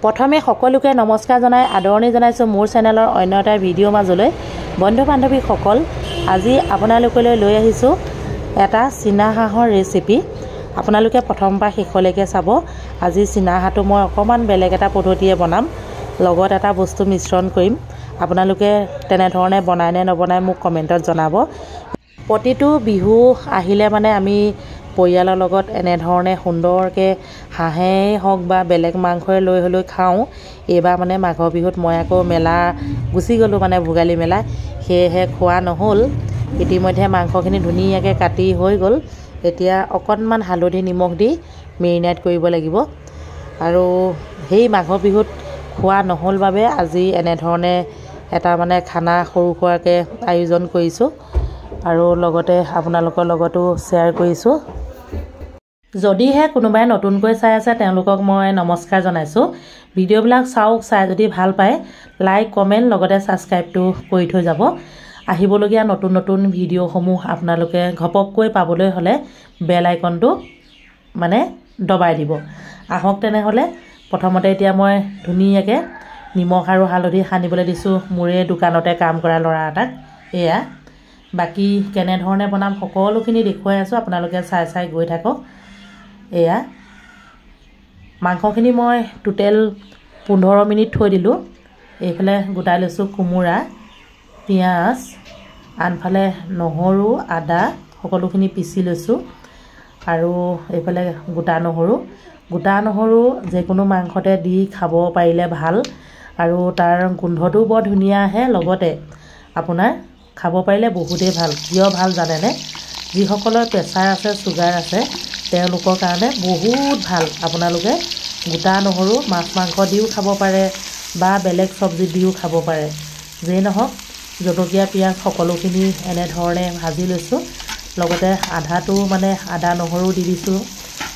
প্ৰথমে সকলোকে নমস্কাৰ জনাই আদৰণি জনাইছোঁ মোৰ চেনেলৰ অন্য এটা ভিডিঅ' মাজলৈ। বন্ধু বান্ধৱীসকল, আজি আপোনালোকলৈ লৈ আহিছোঁ এটা চীনা হাঁহৰ ৰেচিপি। আপোনালোকে প্ৰথমৰ পৰা শেষলৈকে চাব। আজি চীনা হাঁহটো মই অকণমান বেলেগ এটা পদ্ধতিৰে বনাম, লগত এটা বস্তু মিশ্ৰণ কৰিম। আপোনালোকে তেনেধৰণে বনায় নে নবনায় মোক কমেণ্টত জনাব। প্ৰতিটো বিহু আহিলে মানে আমি পৰিয়ালৰ লগত এনেধৰণে সুন্দৰকৈ হাঁহেই হওক বা বেলেগ মাংসই লৈ হ'লেও খাওঁ। এইবাৰ মানে মাঘৰ বিহুত মই আকৌ মেলা গুচি গ'লোঁ, মানে ভোগালী মেলা, সেয়েহে খোৱা নহ'ল। ইতিমধ্যে মাংসখিনি ধুনীয়াকৈ কাটি হৈ গ'ল। এতিয়া অকণমান হালধি নিমখ দি মেৰিনেট কৰিব লাগিব। আৰু সেই মাঘৰ বিহুত খোৱা নহ'ল বাবে আজি এনেধৰণে এটা মানে খানা সৰু সুৰাকৈ আয়োজন কৰিছোঁ আৰু লগতে আপোনালোকৰ লগতো শ্বেয়াৰ কৰিছোঁ। যদিহে কোনোবাই নতুনকৈ চাই আছে তেওঁলোকক মই নমস্কাৰ জনাইছোঁ। ভিডিঅ'বিলাক চাওক, চাই যদি ভাল পায় লাইক কমেণ্ট লগতে ছাবস্ক্ৰাইবটো কৰি থৈ যাব। আহিবলগীয়া নতুন নতুন ভিডিঅ'সমূহ আপোনালোকে ঘপককৈ পাবলৈ হ'লে বেল আইকনটো মানে দবাই দিব। আহক তেনেহ'লে প্ৰথমতে এতিয়া মই ধুনীয়াকৈ নিমখ আৰু হালধি সানিবলৈ দিছোঁ মোৰে দোকানতে কাম কৰা ল'ৰা এটাক। এয়া বাকী কেনেধৰণে বনাম সকলোখিনি দেখুৱাই আছোঁ, আপোনালোকে চাই চাই গৈ থাকক। এয়া মাংসখিনি মই টোটেল 15 মিনিট থৈ দিলোঁ। এইফালে গোটাই লৈছোঁ কোমোৰা, পিঁয়াজ, আনফালে নহৰু, আদা সকলোখিনি পিচি লৈছোঁ। আৰু এইফালে গোটা নহৰু যিকোনো মাংসতে দি খাব পাৰিলে ভাল, আৰু তাৰ গোন্ধটোও বৰ ধুনীয়া আহে। লগতে আপোনাৰ খাব পাৰিলে বহুতেই ভাল। কিয় ভাল জানেনে? যিসকলৰ প্ৰেছাৰ আছে, চুগাৰ আছে, তেওঁলোকৰ কাৰণে বহুত ভাল। আপোনালোকে গোটা নহৰু মাছ মাংস দিও খাব পাৰে বা বেলেগ চব্জি দিও খাব পাৰে। যেই নহওক জলকীয়া পিঁয়াজ সকলোখিনি এনেধৰণে ভাজি লৈছোঁ। লগতে আধাটো মানে আদা নহৰু দি দিছোঁ,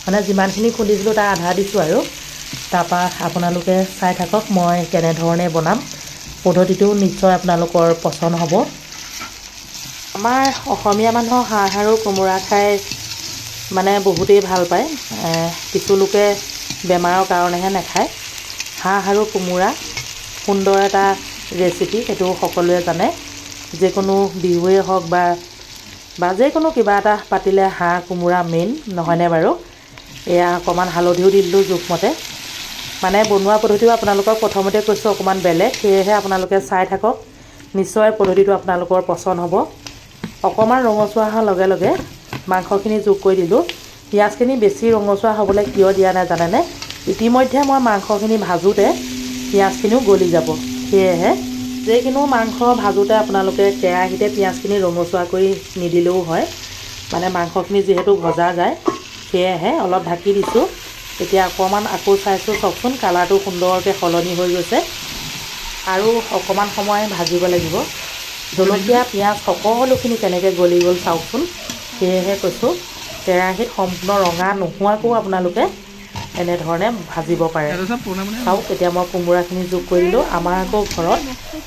মানে যিমানখিনি খুন্দিছিলোঁ তাৰ আধা দিছোঁ। আৰু তাৰপৰা আপোনালোকে চাই থাকক মই কেনেধৰণে বনাম। পদ্ধতিটো নিশ্চয় আপোনালোকৰ পচন্দ হ'ব। আমাৰ অসমীয়া মানুহৰ হাঁহ আৰু কোমোৰা খাই মানে বহুতেই ভাল পায়। কিছু লোকে বেমাৰৰ কাৰণেহে নাখায়। হাঁহ আৰু কোমোৰা সুন্দৰ এটা ৰেচিপি, সেইটো সকলোৱে জানে। যিকোনো বিহুৱেই হওক বা যিকোনো কিবা এটা পাতিলে হাঁহ কোমোৰা মেইন, নহয়নে বাৰু? এয়া অকণমান হালধিও দি দিলোঁ জোখমতে। মানে বনোৱা পদ্ধতিও আপোনালোকক প্ৰথমতে কৈছোঁ অকণমান বেলেগ, সেয়েহে আপোনালোকে চাই থাকক। নিশ্চয় পদ্ধতিটো আপোনালোকৰ পচন্দ হ'ব। অকণমান ৰঙচুৱা হোৱাৰ লগে লগে মাংসখিনি যোগ কৰি দিলোঁ। পিঁয়াজখিনি বেছি ৰঙচুৱা হ'বলৈ কিয় দিয়া নাই জানেনে? ইতিমধ্যে মই মাংসখিনি ভাজোঁতে পিঁয়াজখিনিও গলি যাব। সেয়েহে যিকোনো মাংস ভাজোঁতে আপোনালোকে কেৰাহীতে পিঁয়াজখিনি ৰঙচুৱা কৰি নিদিলেও হয়, মানে মাংসখিনি যিহেতু ভজা যায়, সেয়েহে অলপ ঢাকি দিছোঁ। এতিয়া অকণমান আকৌ চাইছোঁ, চাওকচোন কালাৰটো সুন্দৰকৈ সলনি হৈ গৈছে। আৰু অকণমান সময় ভাজিব লাগিব। জলকীয়া পিঁয়াজ সকলোখিনি কেনেকৈ গলি গ'ল চাওকচোন। সেয়েহে কৈছোঁ কেৰাহীত সম্পূৰ্ণ ৰঙা নোহোৱাকৈও আপোনালোকে এনেধৰণে ভাজিব পাৰে। চাওক এতিয়া মই কোমোৰাখিনি যোগ কৰি দিলোঁ। আমাৰ আকৌ ঘৰত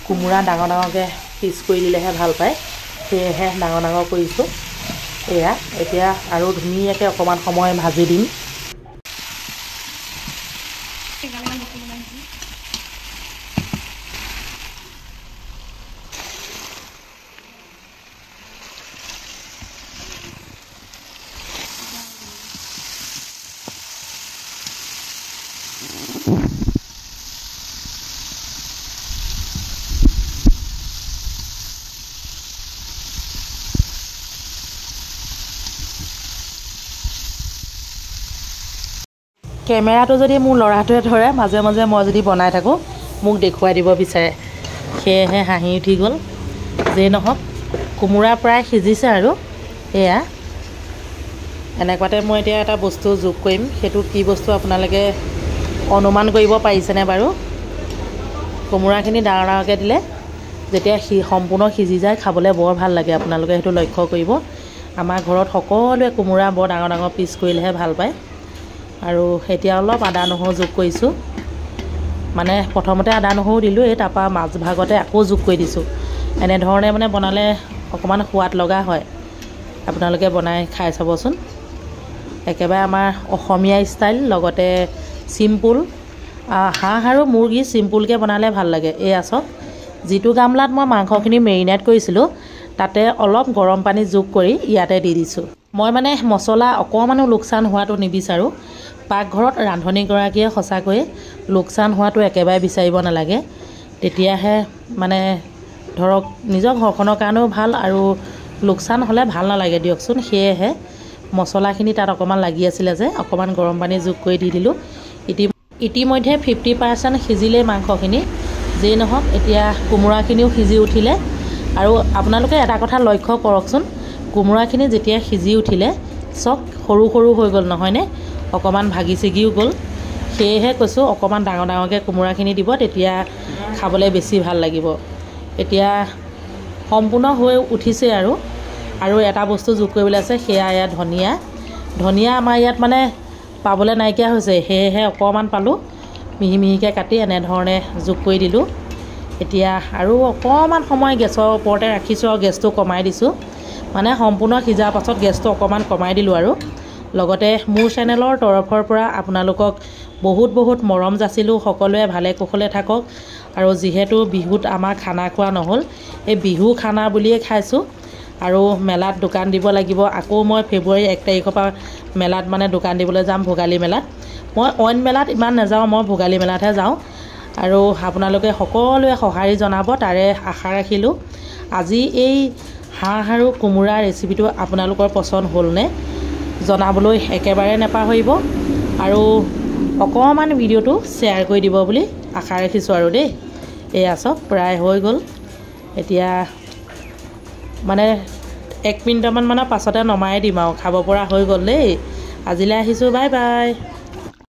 কোমোৰা ডাঙৰ ডাঙৰকৈ পিচ কৰি দিলেহে ভাল পায়, সেয়েহে ডাঙৰ ডাঙৰ কৰিছোঁ। এয়া এতিয়া আৰু ধুনীয়াকৈ অকণমান সময় ভাজি দিম। কেমেৰাটো যদি মোৰ ল'ৰাটোৱে ধৰে, মাজে মাজে মই যদি বনাই থাকোঁ মোক দেখুৱাই দিব বিচাৰে, সেয়েহে হাঁহি উঠি গ'ল। যেই নহওক কোমোৰা প্ৰায় সিজিছে আৰু এয়া এনেকুৱাতে মই এতিয়া এটা বস্তু যোগ কৰিম। সেইটো কি বস্তু আপোনালোকে অনুমান কৰিব পাৰিছেনে বাৰু? কোমোৰাখিনি ডাঙৰ ডাঙৰকৈ দিলে যেতিয়া সম্পূৰ্ণ সিজি যায় খাবলৈ বৰ ভাল লাগে। আপোনালোকে সেইটো লক্ষ্য কৰিব। আমাৰ ঘৰত সকলোৱে কোমোৰা বৰ ডাঙৰ ডাঙৰ পিচ কৰিলেহে ভাল পায়। আৰু এতিয়া অলপ আদা নহৰু যোগ কৰিছোঁ। মানে প্ৰথমতে আদা নহৰু দিলোঁ, তাৰপৰা মাজভাগতে আকৌ যোগ কৰি দিছোঁ। এনেধৰণে মানে বনালে অকণমান সোৱাদ লগা হয়। আপোনালোকে বনাই খাই চাবচোন। একেবাৰে আমাৰ অসমীয়া ষ্টাইল, লগতে চিম্পুল হাঁহ আৰু মুৰ্গী চিম্পুলকৈ বনালে ভাল লাগে। এয়া চাওক, যিটো গামলাত মই মাংসখিনি মেৰিনেট কৰিছিলোঁ তাতে অলপ গৰম পানী যোগ কৰি ইয়াতে দি দিছোঁ। মই মানে মছলা অকণমানো লোকচান হোৱাটো নিবিচাৰোঁ। পাকঘৰত ৰান্ধনীগৰাকীয়ে সঁচাকৈয়ে লোকচান হোৱাটো একেবাৰে বিচাৰিব নালাগে। তেতিয়াহে মানে ধৰক নিজৰ ঘৰখনৰ কাৰণেও ভাল আৰু লোকচান হ'লে ভাল নালাগে দিয়কচোন। সেয়েহে মছলাখিনি তাত অকণমান লাগি আছিলে যে অকণমান গৰম পানী যোগ কৰি দি দিলোঁ। ইতিমধ্যে 50% সিজিলেই মাংসখিনি। যেই নহওক এতিয়া কোমোৰাখিনিও সিজি উঠিলে। আৰু আপোনালোকে এটা কথা লক্ষ্য কৰকচোন, কোমোৰাখিনি যেতিয়া সিজি উঠিলে চব সৰু সৰু হৈ গ'ল নহয়নে, অকণমান ভাগি ছিগিও গ'ল। সেয়েহে কৈছোঁ অকণমান ডাঙৰ ডাঙৰকৈ কোমোৰাখিনি দিব, তেতিয়া খাবলৈ বেছি ভাল লাগিব। এতিয়া সম্পূৰ্ণ হৈ উঠিছে আৰু এটা বস্তু যোগ কৰিবলৈ আছে, সেয়া ইয়াত ধনিয়া আমাৰ ইয়াত মানে পাবলৈ নাইকিয়া হৈছে, সেয়েহে অকণমান পালোঁ, মিহি মিহিকৈ কাটি এনেধৰণে যোগ কৰি দিলোঁ। এতিয়া আৰু অকণমান সময় গেছৰ ওপৰতে ৰাখিছোঁ আৰু গেছটো কমাই দিছোঁ। মানে সম্পূৰ্ণ সিজাৰ পাছত গেছটো অকণমান কমাই দিলোঁ। আৰু লগতে মোৰ চেনেলৰ তৰফৰ পৰা আপোনালোকক বহুত বহুত মৰম যাচিলোঁ। সকলোৱে ভালে কুশলে থাকক। আৰু যিহেতু বিহুত আমাৰ খানা খোৱা নহ'ল, এই বিহু খানা বুলিয়ে খাইছোঁ। আৰু মেলাত দোকান দিব লাগিব। আকৌ মই ফেব্ৰুৱাৰী 1 তাৰিখৰ পৰা মেলাত মানে দোকান দিবলৈ যাম, ভোগালী মেলাত। মই অইন মেলাত ইমান নাযাওঁ, মই ভোগালী মেলাতহে যাওঁ। আৰু আপোনালোকে সকলোৱে সঁহাৰি জনাব তাৰে আশা ৰাখিলোঁ। আজি এই হাঁহ আৰু কোমোৰা ৰেচিপিটো আপোনালোকৰ পচন্দ হ'লনে জনাবলৈ একেবাৰে নাপাহৰিব। আৰু অকণমান ভিডিঅ'টো শ্বেয়াৰ কৰি দিব বুলি আশা ৰাখিছোঁ আৰু দেই। এয়া চাওক প্ৰায় হৈ গ'ল। এতিয়া মানে 1 মিনিটমানৰ পাছতে নমাই দিম আৰু খাব পৰা হৈ গ'ল দেই। আজিলৈ আহিছোঁ, বাই বাই।